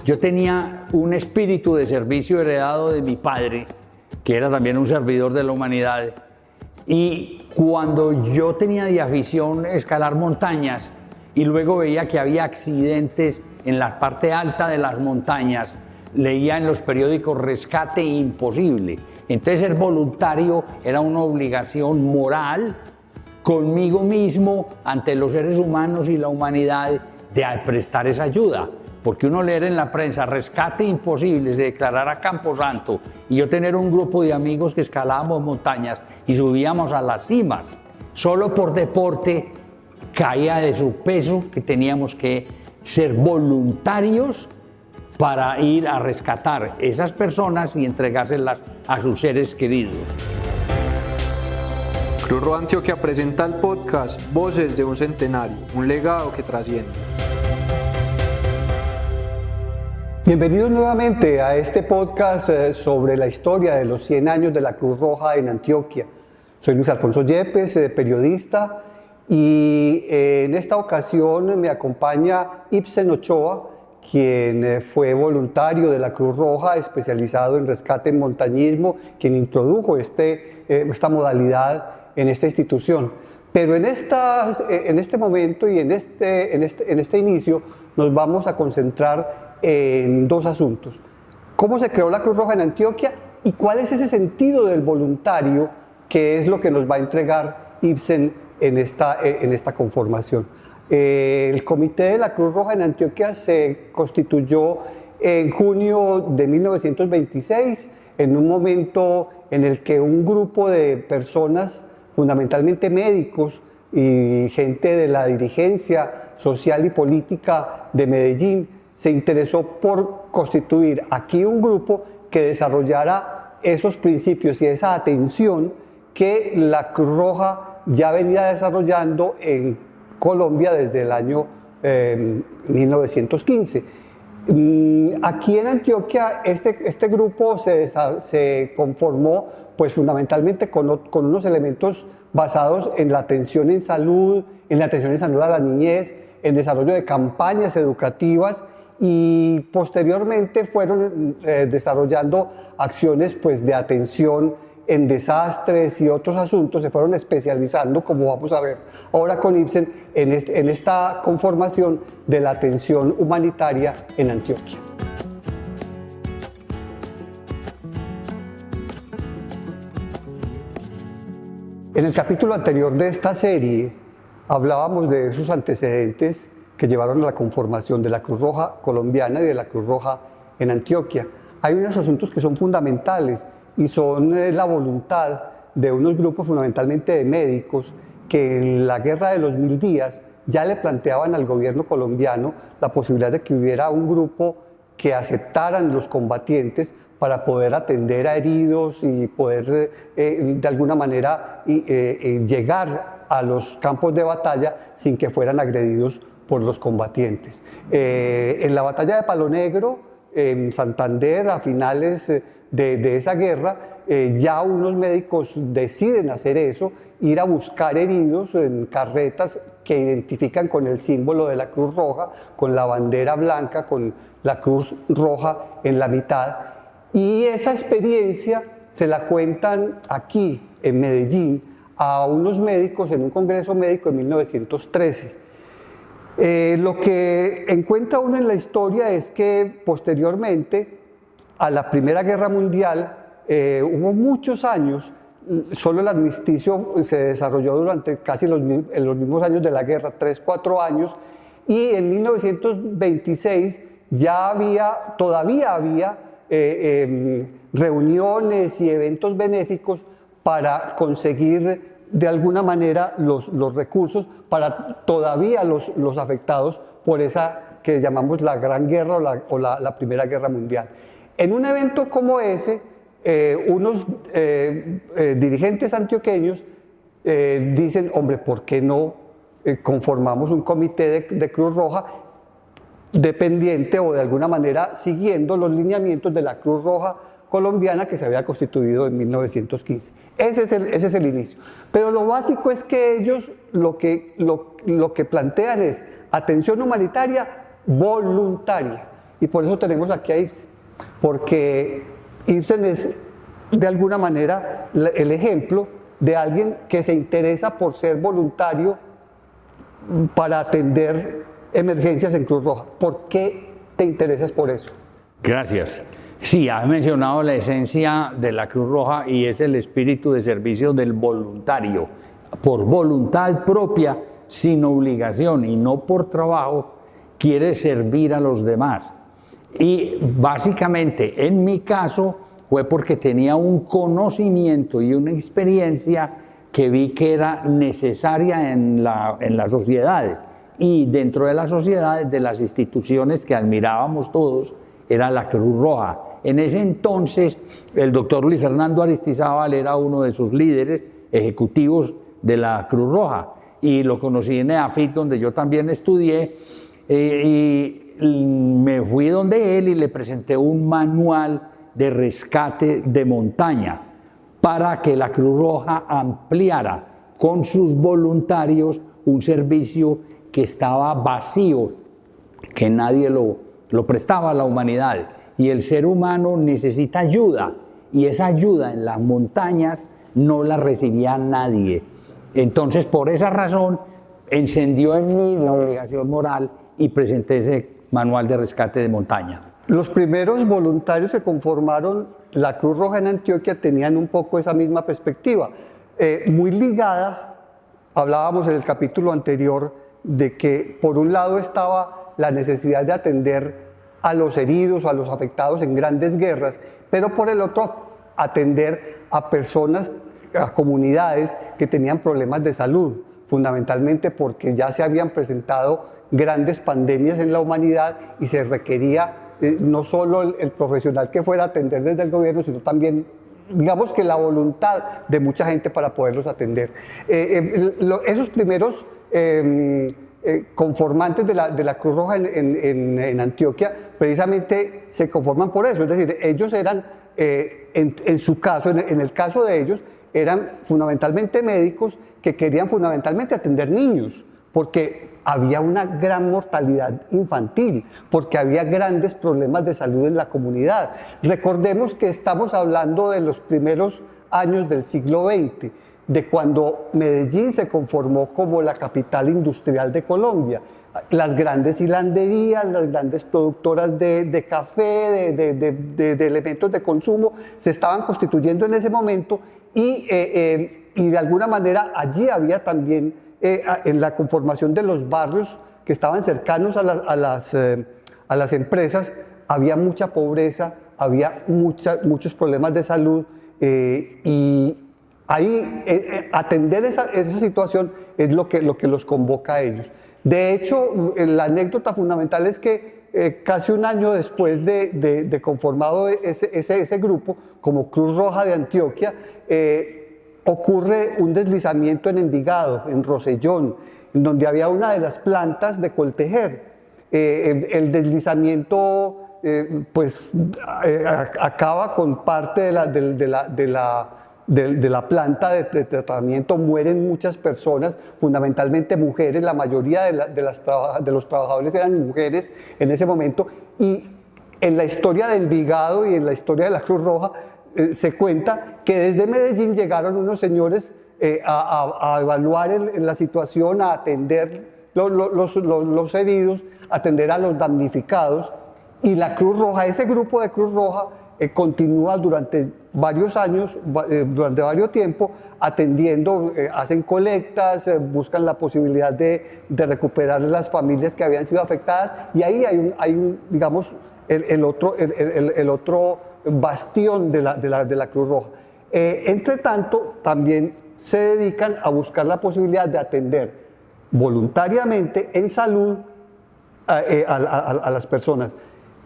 yo tenía un espíritu de servicio heredado de mi padre, que era también un servidor de la humanidad. Y cuando yo tenía de afición escalar montañas y luego veía que había accidentes en la parte alta de las montañas, leía en los periódicos rescate imposible. Entonces ser voluntario era una obligación moral conmigo mismo ante los seres humanos y la humanidad de prestar esa ayuda. Porque uno leer en la prensa rescate imposible, se declarara Camposanto, y yo tener un grupo de amigos que escalábamos montañas y subíamos a las cimas, solo por deporte, caía de su peso que teníamos que ser voluntarios para ir a rescatar esas personas y entregárselas a sus seres queridos. Cruz Roja Antioquia presenta el podcast Voces de un Centenario, un legado que trasciende. Bienvenidos nuevamente a este podcast sobre la historia de los 100 años de la Cruz Roja en Antioquia. Soy Luis Alfonso Yepes, periodista, y en esta ocasión me acompaña Ibsen Ochoa, quien fue voluntario de la Cruz Roja, especializado en rescate en montañismo, quien introdujo esta modalidad en esta institución. Pero en este momento y en este inicio nos vamos a concentrar en dos asuntos: cómo se creó la Cruz Roja en Antioquia y cuál es ese sentido del voluntario, que es lo que nos va a entregar Ibsen en esta conformación. El Comité de la Cruz Roja en Antioquia se constituyó en junio de 1926, en un momento en el que un grupo de personas, fundamentalmente médicos y gente de la dirigencia social y política de Medellín, se interesó por constituir aquí un grupo que desarrollara esos principios y esa atención que la Cruz Roja ya venía desarrollando en Colombia desde el año 1915. Aquí en Antioquia este grupo se conformó pues fundamentalmente con unos elementos basados en la atención en salud, a la niñez, en desarrollo de campañas educativas, y posteriormente fueron desarrollando acciones pues de atención en desastres y otros asuntos. Se fueron especializando, como vamos a ver ahora con Ibsen, en esta conformación de la atención humanitaria en Antioquia. En el capítulo anterior de esta serie hablábamos de esos antecedentes que llevaron a la conformación de la Cruz Roja colombiana y de la Cruz Roja en Antioquia. Hay unos asuntos que son fundamentales y son la voluntad de unos grupos fundamentalmente de médicos que en la Guerra de los 1000 días ya le planteaban al gobierno colombiano la posibilidad de que hubiera un grupo que aceptaran los combatientes para poder atender a heridos y poder de alguna manera llegar a los campos de batalla sin que fueran agredidos por los combatientes. En la batalla de Palo Negro, en Santander, a finales de esa guerra, ya unos médicos deciden hacer eso, ir a buscar heridos en carretas que identifican con el símbolo de la Cruz Roja, con la bandera blanca, con la Cruz Roja en la mitad. Y esa experiencia se la cuentan aquí en Medellín a unos médicos en un congreso médico en 1913. Lo que encuentra uno en la historia es que posteriormente a la Primera Guerra Mundial hubo muchos años, solo el armisticio se desarrolló durante casi los mismos años de la guerra, 3-4 años, y en 1926 todavía había reuniones y eventos benéficos para conseguir de alguna manera los recursos para todavía los afectados por esa que llamamos la Gran Guerra o la Primera Guerra Mundial. En un evento como ese, unos dirigentes antioqueños dicen: hombre, ¿por qué no conformamos un comité de Cruz Roja dependiente o de alguna manera siguiendo los lineamientos de la Cruz Roja colombiana que se había constituido en 1915. Ese es el inicio. Pero lo básico es que ellos lo que plantean es atención humanitaria voluntaria. Y por eso tenemos aquí a Ibsen, porque Ibsen es de alguna manera el ejemplo de alguien que se interesa por ser voluntario para atender emergencias en Cruz Roja. ¿Por qué te interesas por eso? Gracias. Sí, has mencionado la esencia de la Cruz Roja y es el espíritu de servicio del voluntario, por voluntad propia, sin obligación y no por trabajo, quiere servir a los demás. Y básicamente, en mi caso, fue porque tenía un conocimiento y una experiencia que vi que era necesaria en la sociedad. Y dentro de la sociedad, de las instituciones que admirábamos todos, era la Cruz Roja. En ese entonces, el doctor Luis Fernando Aristizábal era uno de sus líderes ejecutivos de la Cruz Roja. Y lo conocí en EAFIT, donde yo también estudié, y me fui donde él y le presenté un manual de rescate de montaña para que la Cruz Roja ampliara con sus voluntarios un servicio que estaba vacío, que nadie lo prestaba a la humanidad. Y el ser humano necesita ayuda, y esa ayuda en las montañas no la recibía nadie. Entonces, por esa razón, encendió en mí la obligación moral y presenté ese manual de rescate de montaña. Los primeros voluntarios que conformaron la Cruz Roja en Antioquia tenían un poco esa misma perspectiva, muy ligada. Hablábamos en el capítulo anterior de que por un lado estaba la necesidad de atender a los heridos, a los afectados en grandes guerras, pero por el otro atender a personas, a comunidades que tenían problemas de salud, fundamentalmente porque ya se habían presentado grandes pandemias en la humanidad y se requería no solo el profesional que fuera a atender desde el gobierno, sino también, digamos que la voluntad de mucha gente para poderlos atender. Esos primeros conformantes de la Cruz Roja en Antioquia precisamente se conforman por eso, es decir, ellos eran, en su caso, en el caso de ellos, eran fundamentalmente médicos que querían fundamentalmente atender niños, porque había una gran mortalidad infantil, porque había grandes problemas de salud en la comunidad. Recordemos que estamos hablando de los primeros años del siglo XX, de cuando Medellín se conformó como la capital industrial de Colombia. Las grandes hilanderías, las grandes productoras de café, de elementos de consumo, se estaban constituyendo en ese momento y de alguna manera allí había también, en la conformación de los barrios que estaban cercanos a las empresas, había mucha pobreza, había muchos problemas de salud y ahí atender esa situación es lo que los convoca a ellos. De hecho, la anécdota fundamental es que casi un año después de conformado ese grupo, como Cruz Roja de Antioquia, ocurre un deslizamiento en Envigado, en Rosellón, en donde había una de las plantas de Coltejer. El deslizamiento acaba con parte de la planta de tratamiento, mueren muchas personas, fundamentalmente mujeres, la mayoría de los trabajadores eran mujeres en ese momento, y en la historia de Envigado y en la historia de la Cruz Roja se cuenta que desde Medellín llegaron unos señores a evaluar la situación, a atender los heridos, a atender a los damnificados, y la Cruz Roja, ese grupo de Cruz Roja, continúa durante varios años, durante varios tiempo, atendiendo, hacen colectas, buscan la posibilidad de recuperar las familias que habían sido afectadas, y ahí hay digamos, el otro bastión de la Cruz Roja. Entre tanto, también se dedican a buscar la posibilidad de atender voluntariamente en salud a las personas.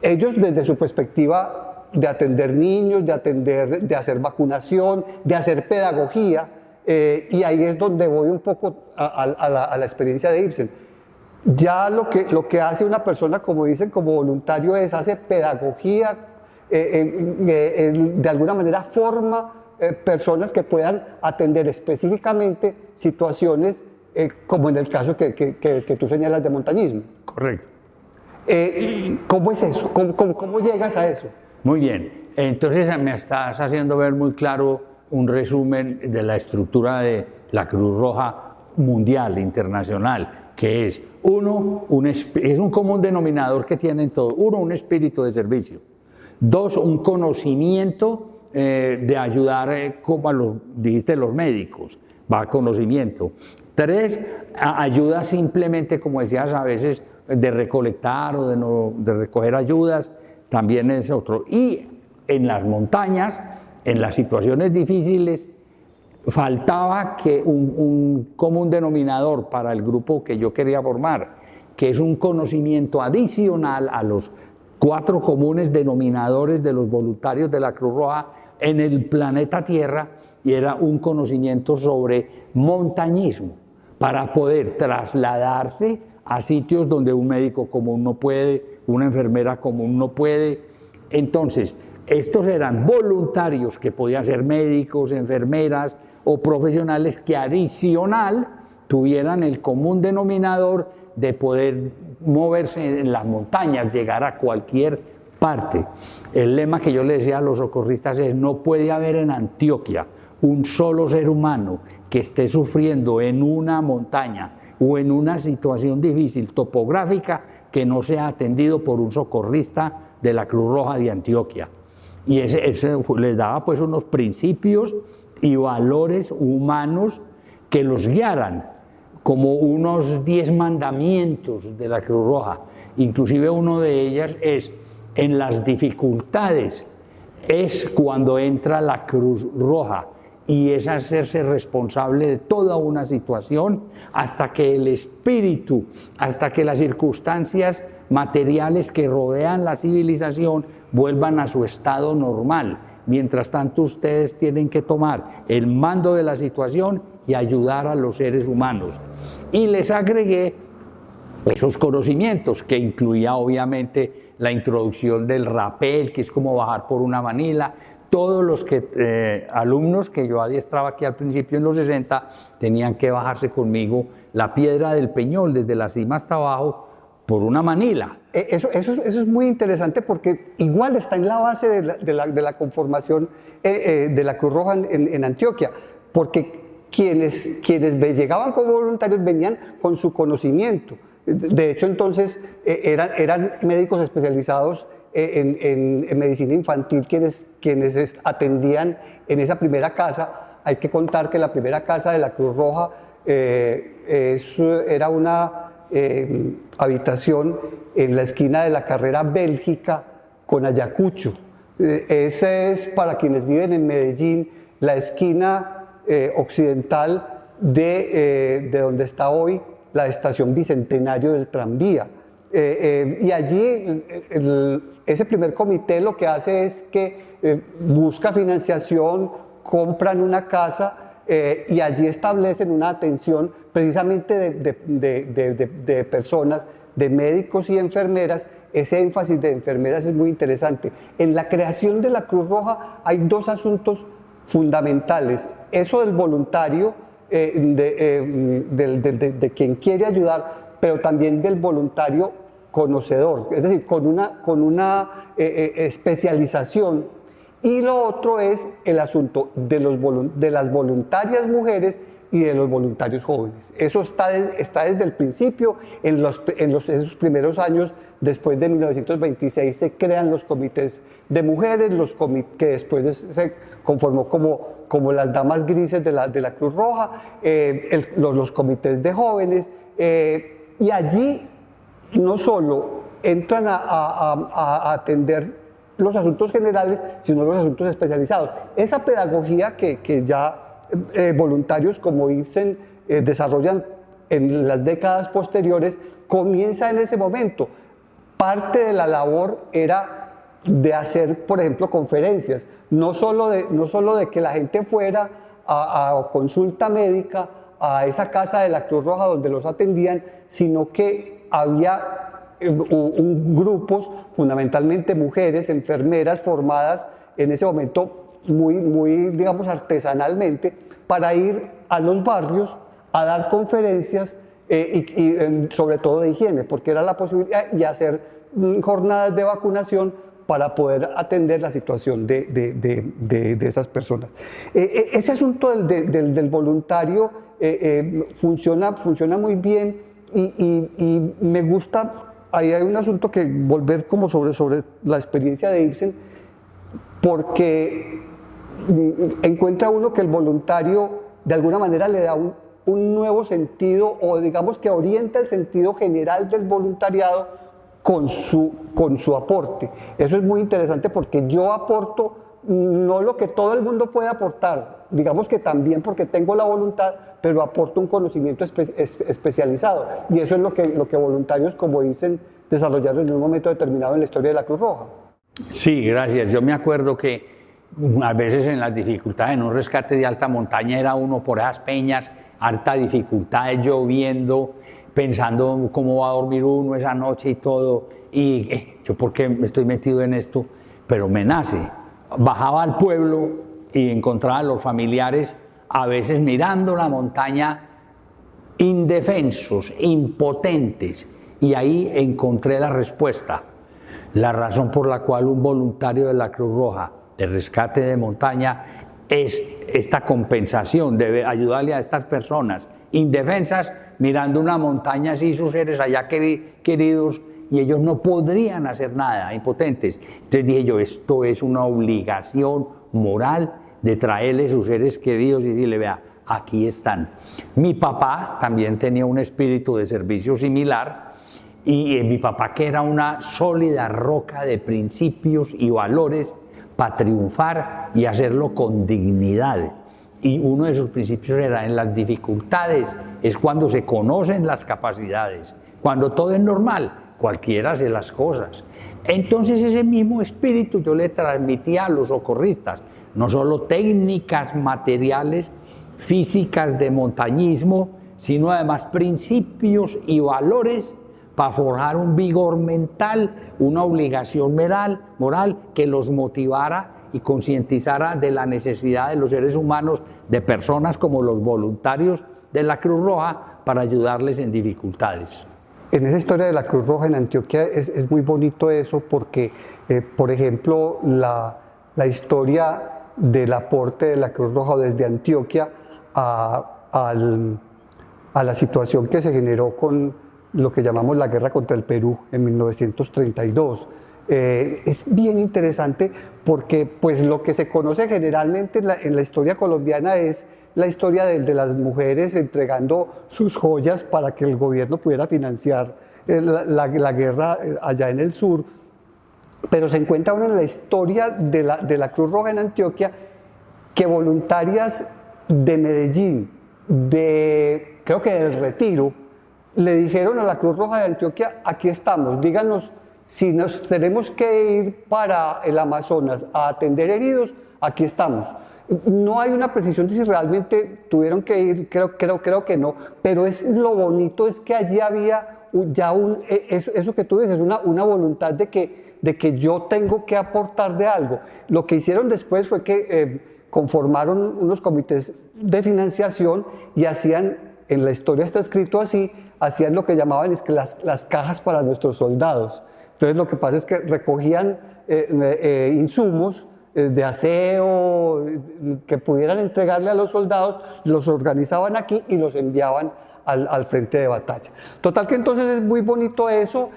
Ellos, desde su perspectiva de atender niños, de hacer vacunación, de hacer pedagogía, y ahí es donde voy un poco a la experiencia de Ibsen. Ya lo que hace una persona, como dicen, como voluntario, hace pedagogía, de alguna manera forma personas que puedan atender específicamente situaciones como en el caso que tú señalas de montañismo. Correcto. ¿Cómo es eso? ¿Cómo llegas a eso? Muy bien, entonces me estás haciendo ver muy claro un resumen de la estructura de la Cruz Roja mundial, internacional, que es es un común denominador que tienen todos. Uno, un espíritu de servicio. Dos, un conocimiento de ayudar, como dijiste, los médicos, va conocimiento. Tres, ayuda simplemente, como decías, a veces de recolectar o de recoger ayudas, también es otro. Y en las montañas, en las situaciones difíciles, faltaba que un común denominador para el grupo que yo quería formar, que es un conocimiento adicional a los 4 comunes denominadores de los voluntarios de la Cruz Roja en el planeta Tierra, y era un conocimiento sobre montañismo, para poder trasladarse a sitios donde un médico común no puede, una enfermera común no puede. Entonces, estos eran voluntarios que podían ser médicos, enfermeras o profesionales que adicional tuvieran el común denominador de poder moverse en las montañas, llegar a cualquier parte. El lema que yo le decía a los socorristas es: no puede haber en Antioquia un solo ser humano que esté sufriendo en una montaña o en una situación difícil topográfica que no sea atendido por un socorrista de la Cruz Roja de Antioquia. Y ese les daba pues unos principios y valores humanos que los guiaran, como unos 10 mandamientos de la Cruz Roja. Inclusive uno de ellas es: en las dificultades es cuando entra la Cruz Roja, y es hacerse responsable de toda una situación hasta que el espíritu, hasta que las circunstancias materiales que rodean la civilización vuelvan a su estado normal. Mientras tanto, ustedes tienen que tomar el mando de la situación y ayudar a los seres humanos. Y les agregué esos conocimientos, que incluía obviamente la introducción del rapel, que es como bajar por una manila. Todos los alumnos que yo adiestraba aquí al principio en los 60 tenían que bajarse conmigo la piedra del Peñol, desde la cima hasta abajo, por una manila. Eso es muy interesante, porque igual está en la base de la conformación de la Cruz Roja en Antioquia, porque quienes llegaban como voluntarios venían con su conocimiento. De hecho, entonces eran médicos especializados en medicina infantil quienes atendían en esa primera casa. Hay que contar que la primera casa de la Cruz Roja era una habitación en la esquina de la carrera Bélgica con Ayacucho. Esa es, para quienes viven en Medellín, la esquina occidental de donde está hoy la estación Bicentenario del tranvía. Y allí ese primer comité lo que hace es que busca financiación, compran una casa y allí establecen una atención precisamente de personas, de médicos y enfermeras. Ese énfasis de enfermeras es muy interesante. En la creación de la Cruz Roja hay 2 asuntos fundamentales: eso del voluntario, de quien quiere ayudar, pero también del voluntario conocedor, es decir, con una especialización. Y lo otro es el asunto de las voluntarias mujeres y de los voluntarios jóvenes. Eso está desde el principio. En esos primeros años, después de 1926, se crean los comités de mujeres, que después se conformó como las damas grises de la Cruz Roja, los comités de jóvenes, y allí no solo entran a atender los asuntos generales, sino los asuntos especializados. Esa pedagogía que ya voluntarios como Ibsen desarrollan en las décadas posteriores, comienza en ese momento. Parte de la labor era de hacer, por ejemplo, conferencias, no solo de que la gente fuera a consulta médica, a esa casa de la Cruz Roja donde los atendían, sino que había grupos, fundamentalmente mujeres, enfermeras formadas en ese momento muy, digamos, artesanalmente, para ir a los barrios a dar conferencias sobre todo de higiene, porque era la posibilidad y hacer jornadas de vacunación para poder atender la situación de esas personas. Ese asunto del voluntario funciona muy bien y me gusta. Ahí hay un asunto que volver como sobre la experiencia de Ibsen, porque encuentra uno que el voluntario de alguna manera le da un nuevo sentido, o digamos que orienta el sentido general del voluntariado con su aporte. Eso es muy interesante porque yo aporto no lo que todo el mundo puede aportar, digamos que también porque tengo la voluntad, pero aporto un conocimiento especializado. Y eso es lo que voluntarios, como dicen, desarrollaron en un momento determinado en la historia de la Cruz Roja. Sí, gracias. Yo me acuerdo que a veces en las dificultades, en un rescate de alta montaña, era uno por esas peñas, harta dificultad, lloviendo, pensando cómo va a dormir uno esa noche y todo. Y yo, ¿por qué me estoy metido en esto? Pero me nace. Bajaba al pueblo y encontraba a los familiares a veces mirando la montaña, indefensos, impotentes, y ahí encontré la respuesta, la razón por la cual un voluntario de la Cruz Roja de rescate de montaña es esta compensación de ayudarle a estas personas indefensas mirando una montaña así, sus seres allá queridos, y ellos no podrían hacer nada, impotentes. Entonces dije yo, esto es una obligación moral de traerle sus seres queridos y decirle, vea, aquí están. Mi papá también tenía un espíritu de servicio similar, y mi papá, que era una sólida roca de principios y valores para triunfar y hacerlo con dignidad. Y uno de sus principios era: en las dificultades es cuando se conocen las capacidades. Cuando todo es normal, cualquiera hace las cosas. Entonces ese mismo espíritu yo le transmitía a los socorristas, no solo técnicas materiales, físicas de montañismo, sino además principios y valores para forjar un vigor mental, una obligación moral que los motivara y concientizara de la necesidad de los seres humanos, de personas como los voluntarios de la Cruz Roja, para ayudarles en dificultades. En esa historia de la Cruz Roja en Antioquia es muy bonito eso, porque, por ejemplo, la historia del aporte de la Cruz Roja desde Antioquia a la situación que se generó con lo que llamamos la guerra contra el Perú en 1932. Es bien interesante porque pues, lo que se conoce generalmente en la historia colombiana es la historia de las mujeres entregando sus joyas para que el gobierno pudiera financiar la guerra allá en el sur. Pero se encuentra uno en la historia de la Cruz Roja en Antioquia que voluntarias de Medellín, creo que del Retiro, le dijeron a la Cruz Roja de Antioquia: aquí estamos, díganos si nos tenemos que ir para el Amazonas a atender heridos, aquí estamos. No hay una precisión de si realmente tuvieron que ir, creo que no, pero lo bonito es que allí había ya eso que tú dices, una voluntad de que yo tengo que aportar de algo. Lo que hicieron después fue que conformaron unos comités de financiación y hacían, en la historia está escrito así, hacían lo que llamaban las cajas para nuestros soldados. Entonces lo que pasa es que recogían insumos de aseo que pudieran entregarle a los soldados, los organizaban aquí y los enviaban al frente de batalla. Total que entonces es muy bonito eso.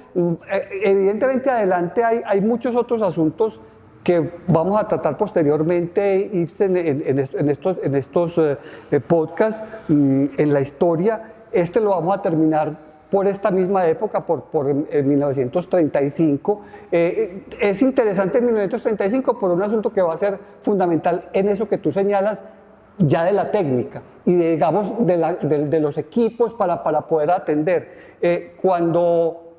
Evidentemente adelante hay muchos otros asuntos que vamos a tratar posteriormente en estos podcasts, en la historia. Lo vamos a terminar por esta misma época, por 1935. Es interesante en 1935 por un asunto que va a ser fundamental en eso que tú señalas, ya de la técnica y digamos de los equipos para poder atender. Cuando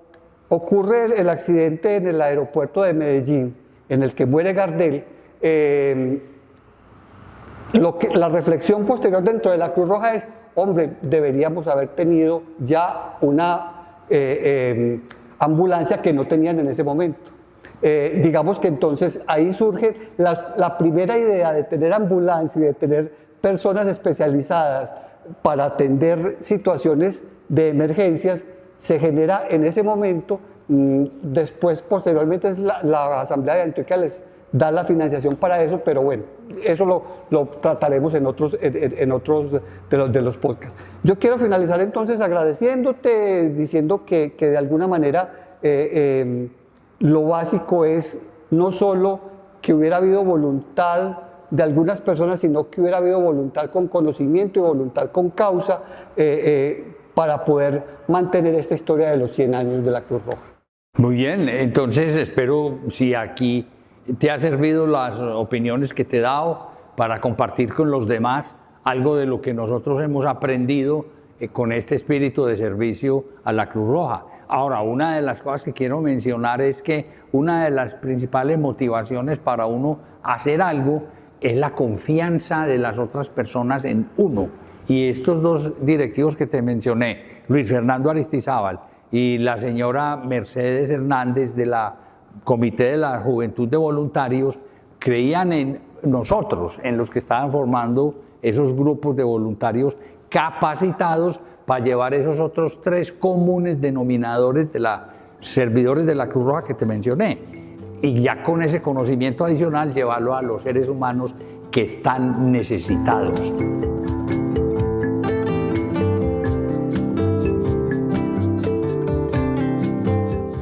ocurre el accidente en el aeropuerto de Medellín, en el que muere Gardel, la reflexión posterior dentro de la Cruz Roja es: hombre, deberíamos haber tenido ya una ambulancia que no tenían en ese momento. Digamos que entonces ahí surge la primera idea de tener ambulancia y de tener personas especializadas para atender situaciones de emergencias, se genera en ese momento. Después, posteriormente, la Asamblea de Antioquia les da la financiación para eso, pero bueno, eso lo trataremos en otros de los podcasts. Yo quiero finalizar entonces agradeciéndote, diciendo que de alguna manera lo básico es no solo que hubiera habido voluntad de algunas personas, sino que hubiera habido voluntad con conocimiento y voluntad con causa para poder mantener esta historia de los 100 años de la Cruz Roja. Muy bien, entonces espero si aquí te ha servido las opiniones que te he dado para compartir con los demás algo de lo que nosotros hemos aprendido con este espíritu de servicio a la Cruz Roja. Ahora, una de las cosas que quiero mencionar es que una de las principales motivaciones para uno hacer algo es la confianza de las otras personas en uno. Y estos dos directivos que te mencioné, Luis Fernando Aristizábal y la señora Mercedes Hernández de la Comité de la Juventud de Voluntarios, creían en nosotros, en los que estaban formando esos grupos de voluntarios capacitados para llevar esos otros 3 comunes denominadores de la servidores de la Cruz Roja que te mencioné. Y ya con ese conocimiento adicional llevarlo a los seres humanos que están necesitados.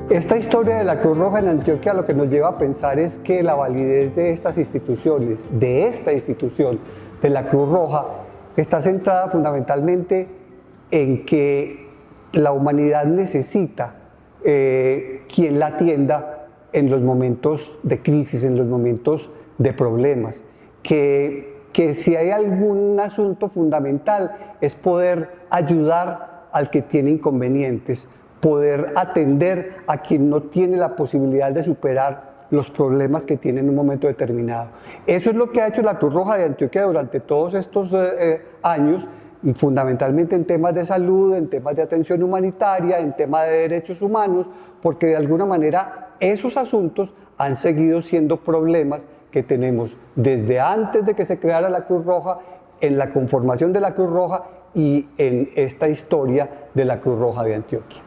Esta historia de la Cruz Roja en Antioquia lo que nos lleva a pensar es que la validez de estas instituciones, de esta institución, de la Cruz Roja, está centrada fundamentalmente en que la humanidad necesita quien la atienda en los momentos de crisis, en los momentos de problemas, que si hay algún asunto fundamental es poder ayudar al que tiene inconvenientes, poder atender a quien no tiene la posibilidad de superar los problemas que tiene en un momento determinado. Eso es lo que ha hecho la Cruz Roja de Antioquia durante todos estos años, fundamentalmente en temas de salud, en temas de atención humanitaria, en temas de derechos humanos, porque de alguna manera esos asuntos han seguido siendo problemas que tenemos desde antes de que se creara la Cruz Roja, en la conformación de la Cruz Roja y en esta historia de la Cruz Roja de Antioquia.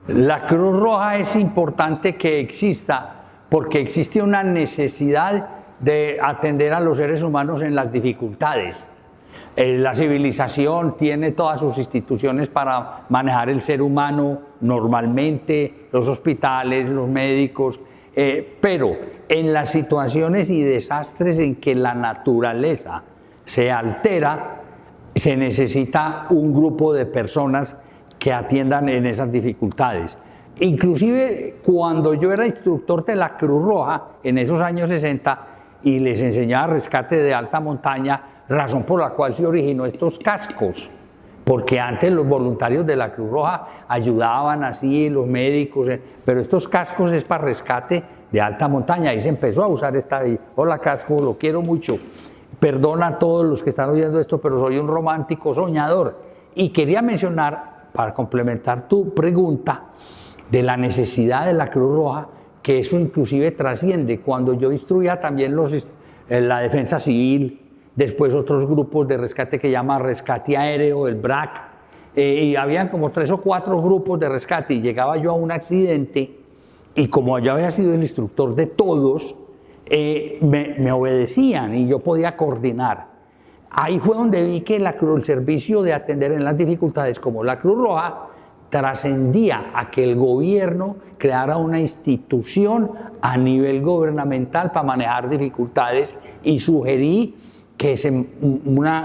La Cruz Roja es importante que exista porque existe una necesidad de atender a los seres humanos en las dificultades. La civilización tiene todas sus instituciones para manejar el ser humano normalmente, los hospitales, los médicos, pero en las situaciones y desastres en que la naturaleza se altera, se necesita un grupo de personas que atiendan en esas dificultades. Inclusive cuando yo era instructor de la Cruz Roja en esos años 60 y les enseñaba rescate de alta montaña, razón por la cual se originó estos cascos, porque antes los voluntarios de la Cruz Roja ayudaban así, los médicos, pero estos cascos es para rescate de alta montaña y se empezó a usar esta. Hola casco, lo quiero mucho, perdona a todos los que están oyendo esto, pero soy un romántico soñador y quería mencionar, para complementar tu pregunta, de la necesidad de la Cruz Roja, que eso inclusive trasciende. Cuando yo instruía también la defensa civil, después otros grupos de rescate que llama rescate aéreo, el BRAC, y habían como 3 o 4 grupos de rescate y llegaba yo a un accidente y como yo había sido el instructor de todos, me obedecían y yo podía coordinar. Ahí fue donde vi que el servicio de atender en las dificultades como la Cruz Roja trascendía a que el gobierno creara una institución a nivel gubernamental para manejar dificultades y sugerí que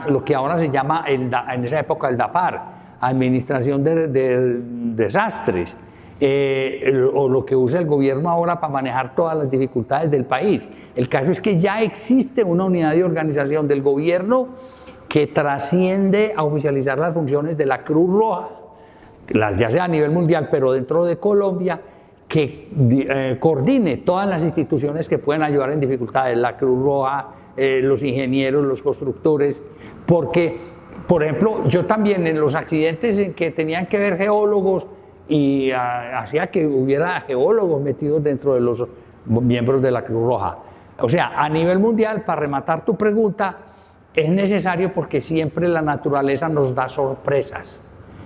lo que ahora se llama en esa época el DAPAR, Administración de Desastres, o lo que usa el gobierno ahora para manejar todas las dificultades del país. El caso es que ya existe una unidad de organización del gobierno que trasciende a oficializar las funciones de la Cruz Roja, ya sea a nivel mundial, pero dentro de Colombia, que coordine todas las instituciones que pueden ayudar en dificultades, la Cruz Roja, los ingenieros, los constructores, porque, por ejemplo, yo también en los accidentes en que tenían que ver geólogos, y hacía que hubiera geólogos metidos dentro de los miembros de la Cruz Roja. O sea, a nivel mundial, para rematar tu pregunta, es necesario porque siempre la naturaleza nos da sorpresas.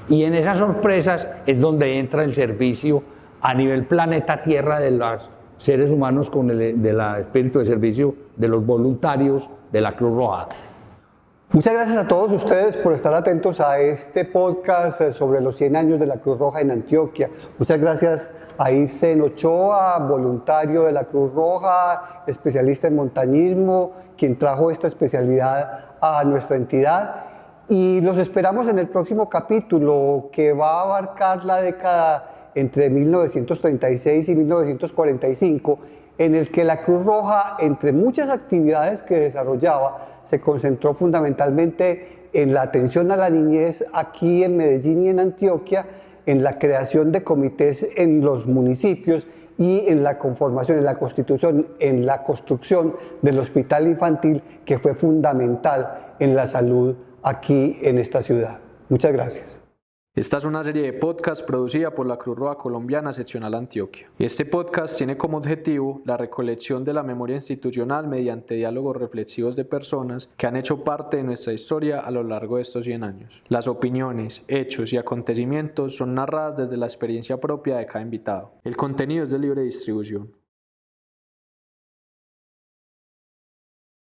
Y en esas sorpresas es donde entra el servicio a nivel planeta Tierra de los seres humanos con el espíritu de servicio de los voluntarios de la Cruz Roja. Muchas gracias a todos ustedes por estar atentos a este podcast sobre los 100 años de la Cruz Roja en Antioquia. Muchas gracias a Ibsen Ochoa, voluntario de la Cruz Roja, especialista en montañismo, quien trajo esta especialidad a nuestra entidad. Y los esperamos en el próximo capítulo, que va a abarcar la década entre 1936 y 1945, en el que la Cruz Roja, entre muchas actividades que desarrollaba, se concentró fundamentalmente en la atención a la niñez aquí en Medellín y en Antioquia, en la creación de comités en los municipios y en la conformación, en la constitución, en la construcción del hospital infantil, que fue fundamental en la salud aquí en esta ciudad. Muchas gracias. Esta es una serie de podcasts producida por la Cruz Roja Colombiana Seccional Antioquia. Este podcast tiene como objetivo la recolección de la memoria institucional mediante diálogos reflexivos de personas que han hecho parte de nuestra historia a lo largo de estos 100 años. Las opiniones, hechos y acontecimientos son narradas desde la experiencia propia de cada invitado. El contenido es de libre distribución.